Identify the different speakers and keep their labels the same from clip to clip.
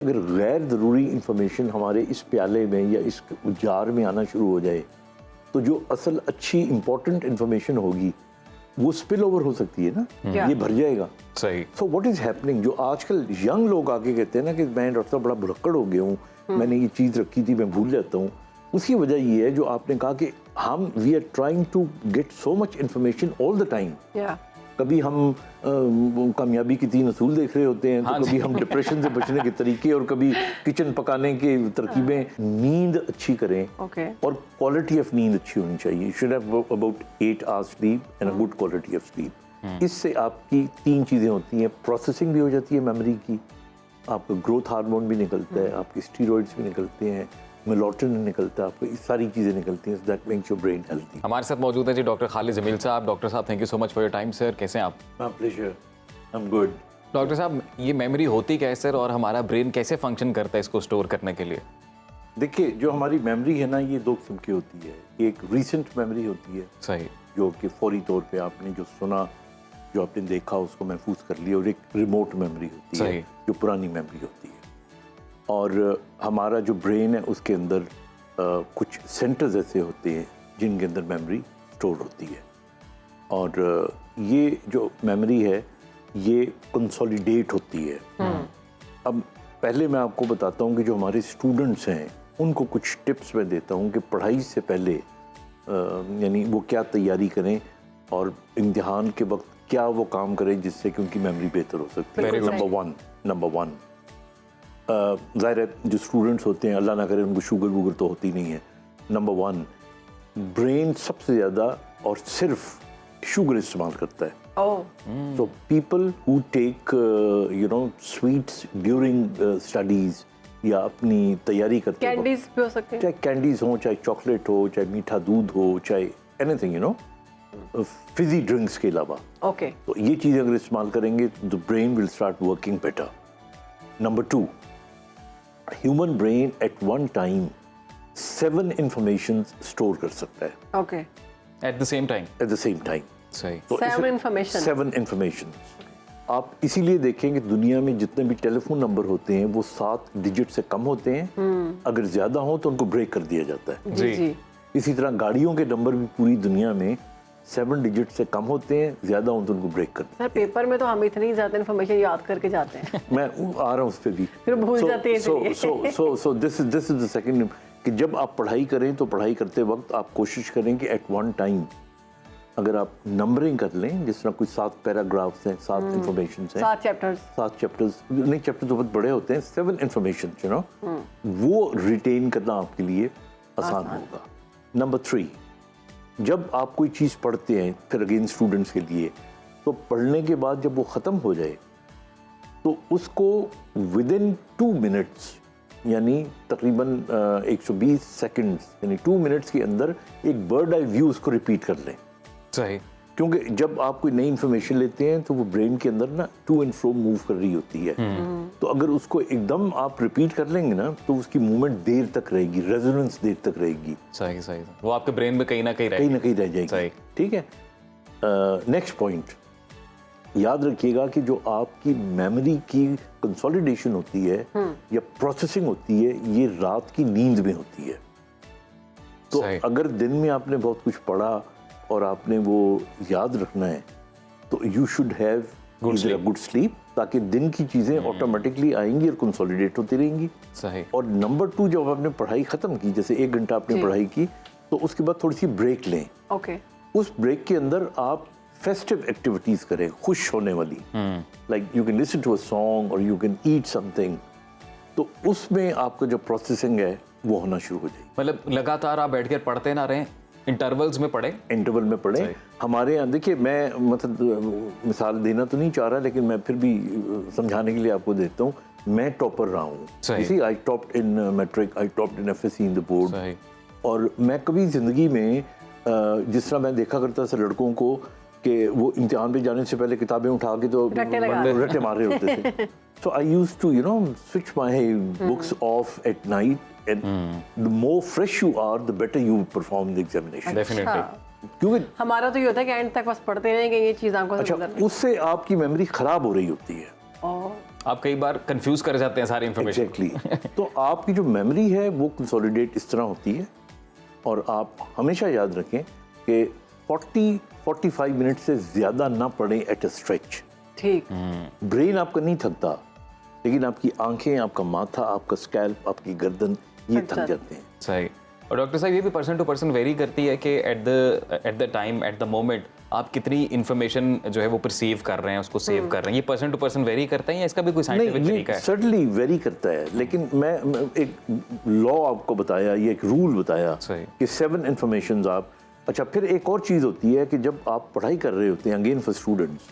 Speaker 1: अगर गैर ज़रूरी इंफॉर्मेशन हमारे इस प्याले में या इस जार में आना शुरू हो जाए तो जो असल अच्छी इंपॉर्टेंट इंफॉर्मेशन होगी वो स्पिल ओवर हो सकती है ना, ये भर जाएगा।
Speaker 2: सही।
Speaker 1: सो व्हाट इज हैपनिंग, जो आजकल यंग लोग आके कहते हैं ना कि मैं डॉक्टर साहब बड़ा भुलक्कड़ हो गया हूँ, मैंने ये चीज़ रखी थी मैं भूल जाता हूँ, उसकी वजह ये है जो आपने कहा कि हम we are trying to get so much information all the time. कभी हम कामयाबी की 3 असूल देख रहे होते हैं, तो कभी हम डिप्रेशन से बचने के तरीके, और कभी किचन पकाने के तरकीबें। नींद अच्छी करें, और क्वालिटी ऑफ नींद अच्छी होनी चाहिए। You should have about 8 hours sleep and a good quality of sleep. इससे आपकी 3 चीज़ें होती हैं, प्रोसेसिंग भी हो जाती है मेमोरी की, आपका ग्रोथ हार्मोन भी निकलता है, आपके स्टीरॉइड्स भी निकलते हैं, मेलाटोनिन निकलता है, आपको इस सारी चीज़ें निकलती हैं, so that makes your brain healthy।
Speaker 2: हमारे साथ मौजूद है जी डॉक्टर खालिद जमील साहब। डॉक्टर साहब, thank you so much for your time sir. कैसे हैं आप?
Speaker 1: My pleasure, I'm good।
Speaker 2: Doctor साहब, ये मेमोरी होती क्या है सर, और हमारा ब्रेन कैसे फंक्शन करता है इसको स्टोर करने के लिए?
Speaker 1: देखिए, जो हमारी मेमोरी है ना, ये 2 किस्म की होती है। एक रीसेंट मेमोरी होती है,
Speaker 2: सही,
Speaker 1: जो कि फौरी तौर पे आपने जो सुना, जो आपने देखा उसको महफूज कर लिया, और एक रिमोट मेमोरी होती है जो पुरानी मेमोरी होती है। और हमारा जो ब्रेन है उसके अंदर कुछ सेंटर्स ऐसे होते हैं जिनके अंदर मेमोरी स्टोर होती है, और ये जो मेमोरी है ये कंसोलिडेट होती है। अब पहले मैं आपको बताता हूँ कि जो हमारे स्टूडेंट्स हैं उनको कुछ टिप्स मैं देता हूँ कि पढ़ाई से पहले यानी वो क्या तैयारी करें, और इम्तिहान के वक्त क्या वो काम करें जिससे कि उनकी मेमोरी बेहतर हो सकती है। नंबर वन ज़ाहिर है जो स्टूडेंट्स होते हैं, अल्लाह ना करे उनको शुगर वूगर तो होती नहीं है। नंबर 1, ब्रेन सबसे ज़्यादा और सिर्फ शुगर इस्तेमाल करता है। So people who take sweets during studies या अपनी तैयारी करते हैं,
Speaker 3: कैंडीज भी हो सकते हैं,
Speaker 1: चाहे कैंडीज हो, चाहे चॉकलेट हो, चाहे मीठा दूध हो, चाहे एनीथिंग फिजी ड्रिंक्स के अलावा, तो ये चीज़ें अगर इस्तेमाल करेंगे तो brain will start working better. Number 2, human brain at one time 7 information store कर सकता है।
Speaker 2: At the same time. सही।
Speaker 1: तो 7 इंफॉर्मेशन। आप इसीलिए देखें कि दुनिया में जितने भी टेलीफोन नंबर होते हैं वो 7 डिजिट से कम होते हैं, अगर ज्यादा हो तो उनको ब्रेक कर दिया जाता है।
Speaker 2: जी।
Speaker 1: इसी तरह गाड़ियों के नंबर भी पूरी दुनिया में 7 डिजिट से कम होते हैं, ज्यादा हो तो उनको ब्रेक कर दिया।
Speaker 3: सर पेपर में तो हम इतनी ज्यादा इन्फॉर्मेशन याद करके जाते हैं
Speaker 1: मैं आ रहा हूँ उस पर भी,
Speaker 3: फिर भूल जाते हैं।
Speaker 1: So this is the second, कि जब आप पढ़ाई करें तो पढ़ाई करते वक्त आप कोशिश करें कि एट वन टाइम अगर आप नंबरिंग कर लें, जिस तरह कुछ 7 पैराग्राफ्स हैं, 7 इंफॉर्मेशन हैं,
Speaker 3: 7 चैप्टर्स
Speaker 1: नहीं, चैप्टर तो बहुत बड़े होते हैं, 7 इंफॉर्मेशन वो रिटेन करना आपके लिए आसान होगा। नंबर 3, जब आप कोई चीज़ पढ़ते हैं, फिर अगेन स्टूडेंट्स के लिए, तो पढ़ने के बाद जब वो ख़त्म हो जाए तो उसको विदिन 2 मिनट्स यानी तकरीबन 120 सेकंड्स यानी 2 मिनट्स के अंदर एक बर्ड आई व्यू उसको रिपीट कर लें।
Speaker 2: सही।
Speaker 1: क्योंकि जब आप कोई नई इन्फॉर्मेशन लेते हैं तो वो ब्रेन के अंदर ना टू एंड फ्रो मूव कर रही होती है, तो अगर उसको एकदम आप रिपीट कर लेंगे ना तो उसकी मूवमेंट देर तक रहेगी, रेजोनेंस देर तक रहेगी।
Speaker 2: सही। वो आपके ब्रेन में कहीं ना कहीं
Speaker 1: रह जाएगी। ठीक है। नेक्स्ट पॉइंट याद रखिएगा कि जो आपकी मेमोरी की कंसोलिडेशन होती है या प्रोसेसिंग होती है, ये रात की नींद में होती है। तो अगर दिन में आपने बहुत कुछ पढ़ा और आपने वो याद रखना है तो you should have good sleep, ताकि दिन की चीजें ऑटोमेटिकली आएंगी और कंसोलिडेट होती रहेंगी।
Speaker 2: सही।
Speaker 1: और नंबर 2, जब आपने पढ़ाई खत्म की, जैसे 1 घंटा आपने पढ़ाई की, तो उसके बाद थोड़ी सी ब्रेक लें। उस ब्रेक के अंदर आप फेस्टिव एक्टिविटीज करें, खुश होने वाली, like you can listen to a song और यू कैन ईट समथिंग, तो उसमें आपका जो प्रोसेसिंग है वो होना शुरू हो जाएगी।
Speaker 2: मतलब लगातार आप बैठकर पढ़ते ना रहें, इंटरवल में पढ़ें। हमारे यहाँ देखिए, मैं मतलब मिसाल देना तो नहीं चाह रहा, लेकिन मैं फिर भी समझाने के लिए आपको देता हूँ। मैं टॉपर रहा हूँ, I topped in matric, I topped in FSc in the board, और मैं कभी जिंदगी में जिस तरह मैं देखा करता था लड़कों को कि वो इम्तिहान पे जाने से पहले किताबें उठा के तो रट्टे मार रहे होते थे। So I used to, switch my books off at night, and the more fresh you are, the better you perform the examination. Definitely.
Speaker 1: क्योंकि
Speaker 3: हमारा तो ये होता है कि एंड तक बस पढ़ते रहेंगे, ये चीज आपको
Speaker 1: अच्छा, उससे आपकी मेमोरी खराब हो रही होती है।
Speaker 2: आप कई बार कंफ्यूज कर जाते हैं सारी इन्फॉर्मेशन।
Speaker 1: एग्जैक्टली तो आपकी जो मेमोरी है वो कंसोलिडेट इस तरह होती है, और आप हमेशा याद रखें कि 40-45 मिनट से ज़्यादा ना पढ़ें एट अ स्ट्रेच।
Speaker 3: ठीक।
Speaker 1: ब्रेन आपका नहीं थकता, लेकिन आपकी आंखें, आपका माथा, आपका स्कैल्प, आपकी गर्दन ये थक जाते हैं।
Speaker 2: सही। और डॉक्टर साहब ये भी पर्सन टू पर्सन वेरी करती है कि at the time, at the moment आप कितनी इन्फॉर्मेशन जो है वो परसीव कर रहे हैं, उसको सेव कर रहे हैं, ये पर्सन टू पर्सन वेरी करता है या इसका भी कोई साइंटिफिक तरीका है?
Speaker 1: सर्टनली वेरी करता है, लेकिन मैं एक लॉ आपको बताया, ये एक रूल बताया कि 7 इन्फॉर्मेशन आप। अच्छा, फिर एक और चीज़ होती है कि जब आप पढ़ाई कर रहे होते हैं, अगेन फॉर स्टूडेंट्स,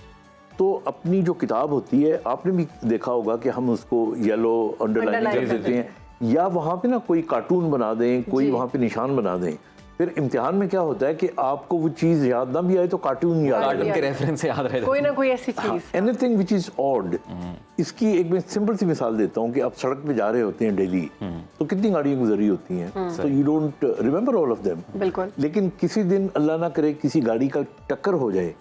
Speaker 1: तो अपनी जो किताब होती है, आपने भी देखा होगा कि हम उसको येलो अंडरलाइन कर देते हैं, या वहाँ पे ना कोई कार्टून बना दें, कोई वहाँ पे निशान बना दें। फिर इम्तिहान में क्या होता है कि आपको वो चीज़ याद ना भी आए तो कार्टून याद,
Speaker 2: कार्टून के रेफरेंस से याद रह
Speaker 3: कोई ना कोई ऐसी चीज़।
Speaker 1: Anything which is odd. इसकी एक मैं सिंपल सी मिसाल देता हूँ कि आप सड़क पे जा रहे होते हैं डेली, तो कितनी गाड़ियाँ गुजरी होती हैं, तो you don't remember all of them.
Speaker 3: बिल्कुल।
Speaker 1: लेकिन किसी दिन अल्लाह ना करे किसी गाड़ी का टक्कर हो जाए,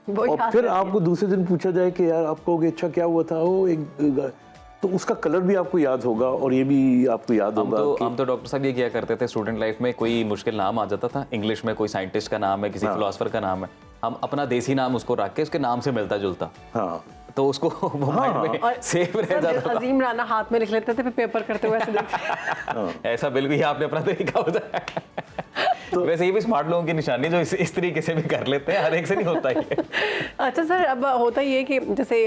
Speaker 1: और फिर आपको दूसरे दिन पूछा जाए कि यार आप कहोगे अच्छा क्या हुआ था, वो एक, तो उसका कलर भी आपको याद होगा और ये भी आपको याद होगा।
Speaker 2: हम तो डॉक्टर साहब ये किया करते थे स्टूडेंट लाइफ में, कोई मुश्किल नाम आ जाता था इंग्लिश में, कोई साइंटिस्ट का नाम है, किसी फिलोसफर का नाम है, हम अपना देसी नाम उसको रख के उसके नाम से मिलता जुलता,
Speaker 1: हाँ,
Speaker 2: तो उसको वो माइंड में सेव रह जाता था।
Speaker 3: अजीम राना हाथ में लिख लेते थे, फिर पेपर करते हुए ऐसे देखते।
Speaker 2: ऐसा बिल्कुल ही आपने अपना तरीका बताया। तो वैसे ये भी स्मार्ट लोगों की निशानी जो इस तरीके से भी कर लेते हैं, हर एक से नहीं होता ये।
Speaker 3: अच्छा सर, अब होता ये कि जैसे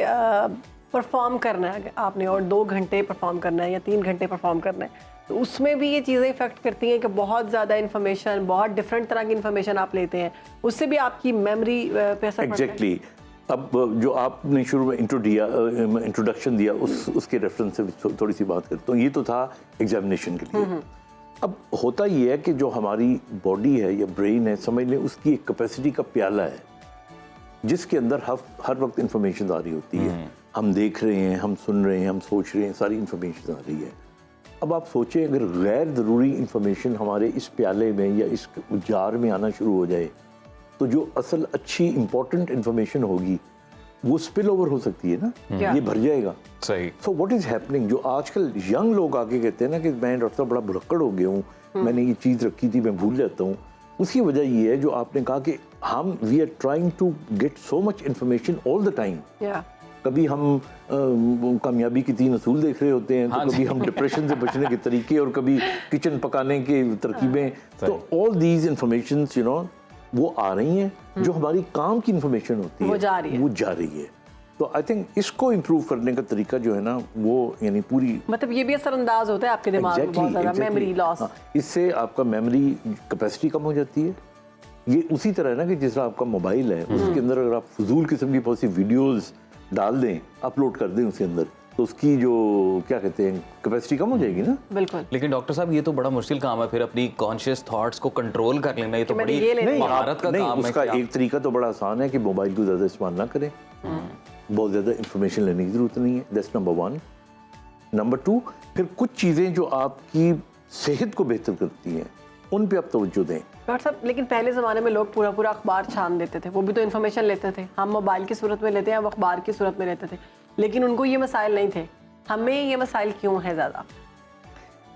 Speaker 3: परफॉर्म करना है आपने, और 2 घंटे परफॉर्म करना है या 3 घंटे परफॉर्म करना है, तो उसमें भी ये चीज़ें इफेक्ट करती हैं कि बहुत ज़्यादा इन्फॉर्मेशन, बहुत डिफरेंट तरह की इन्फॉर्मेशन आप लेते हैं, उससे भी आपकी मेमोरी पे असर पड़ता है।
Speaker 1: एग्जैक्टली। अब जो आपने शुरू में इंट्रोडक्शन दिया, उसके रेफरेंस से थोड़ी सी बात करता हूँ। ये तो था एग्जामिनेशन के लिए। अब होता ये है कि जो हमारी बॉडी है या ब्रेन है, समझ लें उसकी एक कैपेसिटी का प्याला है, जिसके अंदर हर वक्त इंफॉर्मेशन आ रही होती है। हम देख रहे हैं, हम सुन रहे हैं, हम सोच रहे हैं, सारी इंफॉर्मेशन आ रही है। अब आप सोचें, अगर गैर ज़रूरी इंफॉर्मेशन हमारे इस प्याले में या इस जार में आना शुरू हो जाए, तो जो असल अच्छी इंपॉर्टेंट इंफॉर्मेशन होगी वो स्पिल ओवर हो सकती है ना, ये भर जाएगा।
Speaker 2: सही।
Speaker 1: सो व्हाट इज हैपनिंग, जो आजकल यंग लोग आके कहते हैं ना कि मैं डॉक्टर साहब बड़ा भुलक्कड़ हो गया हूँ, मैंने ये चीज़ रखी थी मैं भूल जाता हूँ, उसकी वजह ये है जो आपने कहा कि हम we are trying to get so much information all the time. कभी हम कामयाबी की 3 असूल देख रहे होते हैं, तो कभी हम डिप्रेशन से बचने के तरीके, और कभी किचन पकाने के तरकीबें। तो all these informations you know वो आ रही हैं, जो हमारी काम की इंफॉर्मेशन होती है वो जा रही है। तो आई थिंक इसको इम्प्रूव करने का तरीका जो है ना, वो यानी पूरी,
Speaker 3: मतलब ये भी असरअंदाज होता है आपके दिमाग में, बहुत ज़्यादा मेमोरी लॉस।
Speaker 1: इससे आपका मेमोरी कैपेसिटी कम हो जाती है। ये उसी तरह है ना कि जिस तरह आपका मोबाइल है, उसके अंदर अगर आप फजूल किस्म की बहुत सी वीडियोस डाल दें, अपलोड कर दें उसके अंदर, तो उसकी जो क्या कहते हैं कैपेसिटी कम हो जाएगी ना।
Speaker 3: बिल्कुल।
Speaker 2: लेकिन डॉक्टर साहब ये तो बड़ा मुश्किल काम है फिर अपनी कॉन्शियस थॉट्स को कंट्रोल कर लेना, ये तो बड़ी महारत का काम है।
Speaker 1: उसका एक तरीका तो बड़ा आसान है कि मोबाइल को ज़्यादा इस्तेमाल ना करें, बहुत ज़्यादा इंफॉर्मेशन लेने की ज़रूरत नहीं है, दैट्स नंबर 1। नंबर 2, फिर कुछ चीज़ें जो आपकी सेहत को बेहतर करती हैं उन पे आप तवज्जो दें।
Speaker 3: डॉक्टर साहब, लेकिन पहले ज़माने में लोग पूरा पूरा अखबार छान देते थे, वो भी तो इन्फॉर्मेशन लेते थे। हम मोबाइल की सूरत में लेते हैं, वो अखबार की सूरत में लेते थे, लेकिन उनको ये मसाइल नहीं थे। हमें ये मसाइल क्यों है ज़्यादा?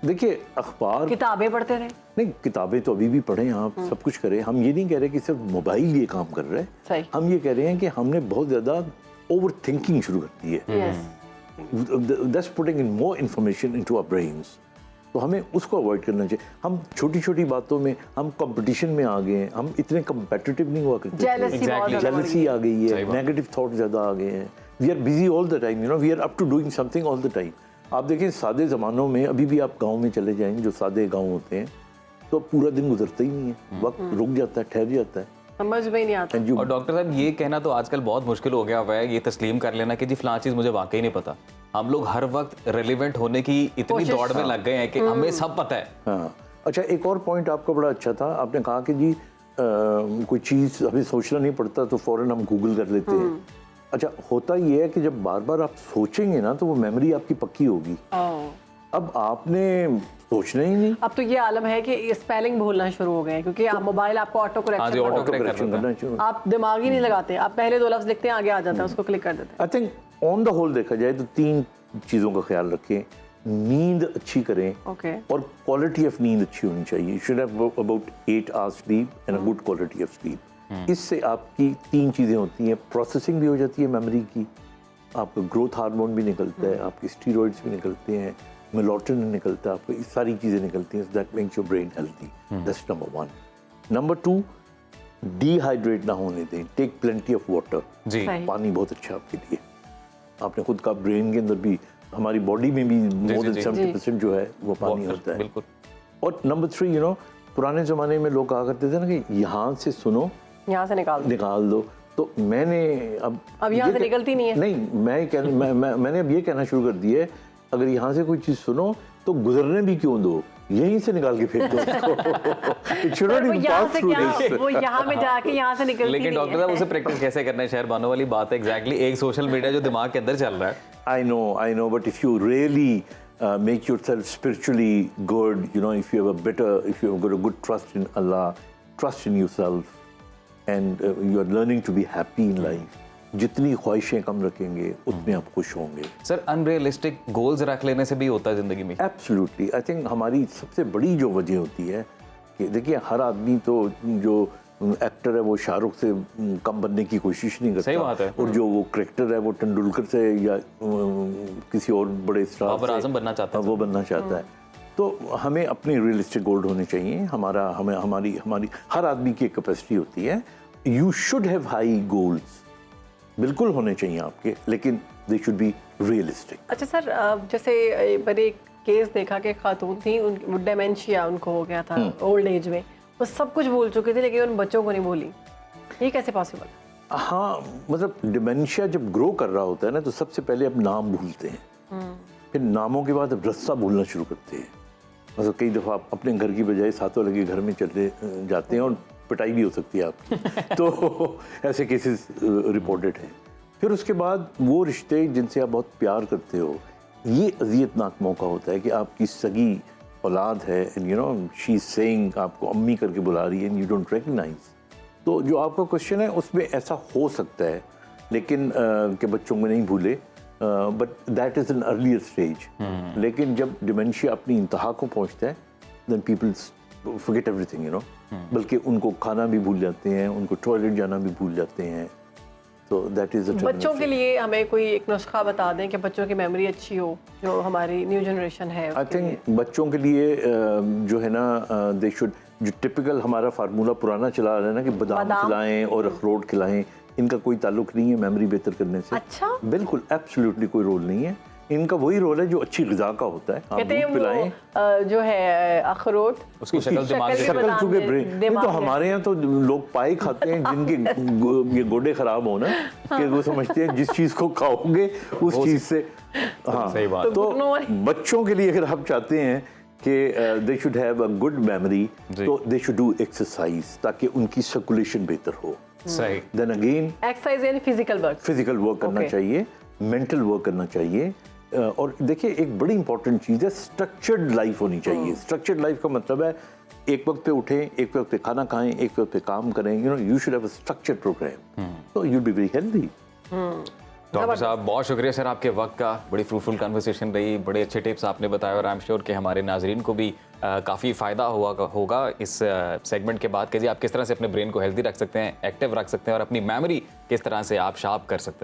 Speaker 1: देखिए, अखबार,
Speaker 3: किताबें पढ़ते थे।
Speaker 1: नहीं, किताबें तो अभी भी पढ़ें आप, सब कुछ करें। हम ये नहीं कह रहे कि सिर्फ मोबाइल ये काम कर रहा है, हम ये कह रहे हैं कि हमने बहुत ज़्यादा ओवर थिंकिंग शुरू कर दी है, that's putting in more information into our brains. तो हमें उसको अवॉइड करना चाहिए। हम छोटी छोटी बातों में हम कंपटीशन में आ गए हैं, हम इतने कंपेटिटिव नहीं हुआ करते, जेलसी आ गई है, नेगेटिव थॉट ज़्यादा आ गए हैं, we are busy all the time, you know, we are up to doing something all the time. आप देखिए, सादे ज़मानों में, अभी भी आप गाँव में चले जाएंगे, जो सादे गाँव होते हैं, तो पूरा दिन गुजरता ही नहीं है, वक्त रुक जाता है, ठहर जाता है,
Speaker 3: समझ में नहीं आता।
Speaker 2: और डॉक्टर साहब, ये कहना तो आजकल बहुत मुश्किल हो गया हुआ है, ये तस्लीम कर लेना कि जी फलां चीज़ मुझे वाकई नहीं पता। हम लोग हर वक्त रेलिवेंट होने की इतनी दौड़ में लग गए हैं कि हमें सब पता है।
Speaker 1: हाँ, अच्छा, एक और पॉइंट आपका बड़ा अच्छा था, आपने कहा कि जी कोई चीज़ हमें सोचना नहीं पड़ता तो फ़ौरन हम गूगल कर लेते हैं। अच्छा, होता ये है कि जब बार बार आप सोचेंगे ना, तो वो मेमोरी आपकी पक्की होगी। अब आपने सोचना ही नहीं।
Speaker 3: अब तो ये आलम है कि स्पेलिंग भूलना शुरू हो गए, क्योंकि आप मोबाइल आपको ऑटो करेक्शन
Speaker 1: करना,
Speaker 3: आप दिमाग ही नहीं लगाते, आप पहले 2 लफ्ज लिखते हैं, आगे आ जाता है, उसको क्लिक कर देते हैं।
Speaker 1: I think on the whole देखा जाए तो 3 चीज़ों का ख्याल रखें। नींद अच्छी करें
Speaker 3: ओके
Speaker 1: और क्वालिटी ऑफ नींद अच्छी होनी चाहिए। Should have about 8 hours sleep and a good quality of sleep. इससे आपकी 3 चीज़ें होती हैं, प्रोसेसिंग भी हो जाती है मेमोरी की, आपका ग्रोथ हार्मोन भी निकलता है, आपके स्टीरॉइड्स भी निकलते हैं, मेलाटोनिन निकलता है, आपको ये सारी चीज़ें निकलती हैं, that makes your brain healthy. That's number 1। Number 2, dehydrate ना होने दें, टेक प्लेंटी ऑफ वाटर।
Speaker 2: जी
Speaker 3: सही।
Speaker 1: पानी बहुत अच्छा है आपके लिए। आपने खुद का ब्रेन के अंदर भी, हमारी बॉडी में भी मोर देन
Speaker 2: जी।
Speaker 1: 70% जो है वो पानी होता है।
Speaker 2: बिल्कुल।
Speaker 1: और नंबर 3, पुराने ज़माने में लोग कहा करते थे ना कि यहाँ से सुनो
Speaker 3: यहाँ से निकाल दो।
Speaker 1: तो मैंने अब
Speaker 3: यहाँ
Speaker 1: ये
Speaker 3: से निकलती नहीं है।
Speaker 1: नहीं, मैंने अब ये कहना शुरू कर दिया है, अगर यहाँ से कोई चीज़ सुनो तो गुजरने भी क्यों दो, यहीं से निकाल के फेंक दो उसको। It should not
Speaker 3: वो
Speaker 1: even
Speaker 3: यहाँ
Speaker 1: pass
Speaker 3: से
Speaker 1: through
Speaker 3: क्या,
Speaker 1: this.
Speaker 3: वो यहाँ में जाके यहाँ से निकलती
Speaker 2: लेकिन
Speaker 3: नहीं
Speaker 2: डॉक्टर
Speaker 3: है।
Speaker 2: साहब उसे प्रैक्टिस कैसे करना है, शहर बानो वाली बात है एग्जैक्टली। एक सोशल मीडिया जो दिमाग के अंदर चल रहा है।
Speaker 1: I know, but if you really make yourself spiritually good, if you have got a good trust in Allah, trust in yourself, and you are learning to be happy in life, जितनी ख्वाहिशें कम रखेंगे उतने आप खुश होंगे।
Speaker 2: Sir unrealistic goals रख लेने से भी होता है जिंदगी में?
Speaker 1: एब्सोल्युटली। आई थिंक हमारी सबसे बड़ी जो वजह होती है कि देखिए, हर आदमी तो जो एक्टर है वो शाहरुख से कम बनने की कोशिश नहीं करता।
Speaker 2: सही बात है।
Speaker 1: और जो वो क्रिकेटर है वो तेंदुलकर से या किसी और बड़े स्टार
Speaker 2: बाबर
Speaker 1: से
Speaker 2: आजम बनना चाहता है।
Speaker 1: वो बनना चाहता है। तो हमें अपने रियलिस्टिक गोल होने चाहिए। हमारी हर आदमी की एक कैपेसिटी होती है। You should have high goals, बिल्कुल होने चाहिए आपके, लेकिन दे शुड बी रियलिस्टिक।
Speaker 3: अच्छा सर, जैसे मैंने एक केस देखा कि खातून थी, वो डेमेंशिया उनको हो गया था ओल्ड एज में, वो सब कुछ भूल चुकी थी लेकिन उन बच्चों को नहीं भूली। ये कैसे पॉसिबल?
Speaker 1: हाँ, मतलब डिमेंशिया जब ग्रो कर रहा होता है ना, तो सबसे पहले अब नाम भूलते हैं, फिर नामों के बाद अब रास्ता भूलना शुरू करते हैं। मतलब कई दफ़ा आप अपने घर की बजाय सातों लगे घर में चले जाते हैं और पिटाई भी हो सकती है आपकी। तो ऐसे केसेस रिपोर्टेड हैं। फिर उसके बाद वो रिश्ते जिनसे आप बहुत प्यार करते हो, ये अजियतनाक मौका होता है कि आपकी सगी औलाद है एंड शी इज सेइंग, आपको अम्मी करके बुला रही है एंड यू डोंट रिकग्नाइज। तो जो आपका क्वेश्चन है उसमें ऐसा हो सकता है, लेकिन कि बच्चों को नहीं भूले, but that is an earlier stage. लेकिन जब डिमेंशिया अपनी इंतहा को पहुंचता है, देन पीपल फॉरगेट एवरीथिंग, बल्कि उनको खाना भी भूल जाते हैं, उनको टॉयलेट जाना भी भूल जाते हैं। तो दैट इज
Speaker 3: बच्चों के लिए हमें कोई एक नुस्खा बता दें कि बच्चों की मेमोरी अच्छी हो, जो हमारी न्यू जनरेशन है।
Speaker 1: आई थिंक बच्चों के लिए जो है ना, दे शुड, जो टिपिकल हमारा फार्मूला पुराना चला आ रहा है ना कि बादाम खिलाएं और अखरोट खिलाएं, इनका कोई ताल्लुक नहीं है मेमोरी बेहतर करने से।
Speaker 3: अच्छा,
Speaker 1: बिल्कुल एब्सोल्युटली कोई रोल नहीं है। इनका वही रोल है जो अच्छी ग़िज़ा का होता है। आप दूध पिलाएं,
Speaker 3: जो है अखरोट,
Speaker 2: उसकी शक्ल दिमाग से
Speaker 1: शक्ल चूंकि ब्रेन, तो हमारे यहाँ तो लोग पाए खाते हैं जिनके ये गोडे खराब हो ना, कि वो समझते हैं जिस चीज़ को खाओगे उस चीज़ से। हाँ,
Speaker 2: सही बात।
Speaker 1: तो बच्चों के लिए अगर आप चाहते हैं कि they should have a good memory, तो दे शुड डू एक्सरसाइज, ताकि उनकी सर्कुलेशन बेहतर हो।
Speaker 2: सही।
Speaker 1: देन अगेन
Speaker 3: एक्सरसाइज यानी फिजिकल वर्क
Speaker 1: करना चाहिए, मेंटल वर्क करना चाहिए। और देखिए, एक बड़ी इंपॉर्टेंट चीज़ है, स्ट्रक्चर्ड लाइफ होनी चाहिए। स्ट्रक्चर्ड लाइफ का मतलब है एक वक्त पे उठें, एक वक्त पे खाना खाएं, एक वक्त पे काम करें। You should have a structured program, तो you will be very healthy.
Speaker 2: Doctor साहब, बहुत शुक्रिया सर आपके वक्त का। बड़ी फ्रूटफुल कन्वर्सेशन रही, बड़े अच्छे टिप्स आपने बताए और आई एम श्योर कि हमारे नाजरीन को भी काफ़ी फ़ायदा होगा इस सेगमेंट के बाद कि जी आप किस तरह से अपने ब्रेन को हेल्दी रख सकते हैं, एक्टिव रख सकते हैं और अपनी मेमोरी किस तरह से आप शार्प कर सकते हैं।